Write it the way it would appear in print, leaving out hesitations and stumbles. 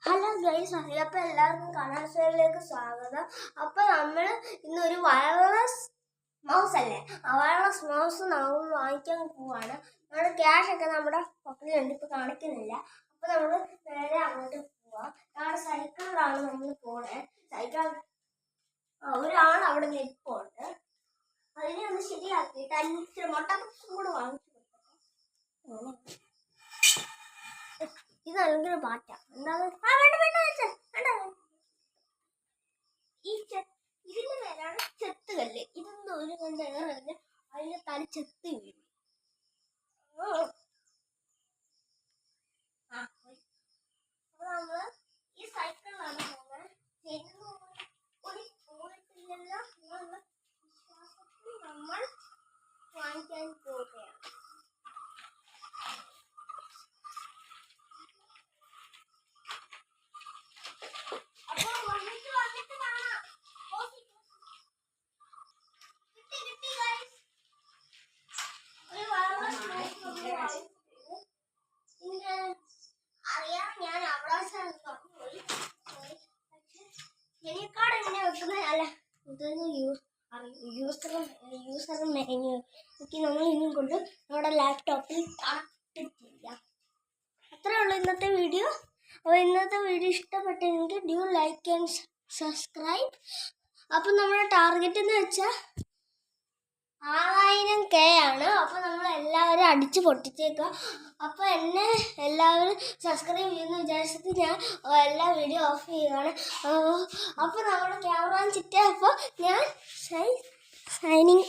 Hello guys, അപ്പോൾ എല്ലാവർക്കും കണാശയിലേക്ക് സ്വാഗതം. അപ്പോൾ നമ്മൾ ഇന്നൊരു വയർലെസ് മൗസ് അല്ലേ, ആ വയർലെസ് മൗസ് നമ്മൾ വാങ്ങിക്കാൻ പോവാണ്. നമ്മുടെ ക്യാഷൊക്കെ നമ്മുടെ പോക്കറ്റിലുണ്ട്, ഇപ്പോൾ കാണിക്കുന്നില്ല. അപ്പോൾ നമ്മൾ നേരെ അങ്ങോട്ട് പോവാം. ഞങ്ങളുടെ സൈക്കിളിലാണ് നമ്മൾ പോണേ. സൈക്കിൾ ഒരാൾ അവിടെ നിൽപ്പുണ്ട്. അതിനെ ഒന്ന് ശരിയാക്കിയിട്ട് അഞ്ച് മുട്ടപ്പും കൂടെ വാങ്ങിച്ചു കൊടുക്കാം. ഇത് നല്ലൊരു പാറ്റാ. ഇതിന്റെ പേരാണ് ചെത്തുകല്ല്. ഇതൊന്നും ഒരു കൊണ്ട് ഏറെന്ന് അതിന്റെ തല ചെത്തി വീഴും. അപ്പൊ നമ്മള് ഈ സൈക്കിളിലാണ് പോകുന്നത്. ഒരു പോയിട്ടില്ലല്ലോ എന്നുള്ള വിശ്വാസത്തിൽ നമ്മൾ വാങ്ങിക്കാൻ പോവുകയാണ്. അറിയാം, ഞാൻ അവിടെ പോയി. എനിക്കാട് എങ്ങനെ വെക്കുന്നത് അല്ല, ഇതൊന്ന് യൂസർ മെനു എനിക്ക് നമ്മൾ ഇനിയും കൊണ്ട് നമ്മുടെ ലാപ്ടോപ്പിൽ കണക്ട് ചെയ്യാം. അത്രേ ഉള്ളൂ ഇന്നത്തെ വീഡിയോ. അപ്പോൾ ഇന്നത്തെ വീഡിയോ ഇഷ്ടപ്പെട്ടെങ്കിൽ ഡ്യൂ ലൈക്ക് ആൻഡ് സബ്സ്ക്രൈബ്. അപ്പം നമ്മുടെ ടാർഗറ്റ് എന്ന് വെച്ചാൽ 6000K ആണ്. അപ്പോൾ നമ്മൾ എല്ലാവരും അടിച്ച് പൊട്ടിച്ചേക്കുക. അപ്പോൾ എന്നെ എല്ലാവരും സബ്സ്ക്രൈബ് ചെയ്യുമെന്ന് വിചാരിച്ചിട്ട് ഞാൻ എല്ലാ വീഡിയോ ഓഫ് ചെയ്യുകയാണ്. അപ്പോൾ നമ്മുടെ ക്യാമറ ചിറ്റ. അപ്പോൾ ഞാൻ സൈനിങ്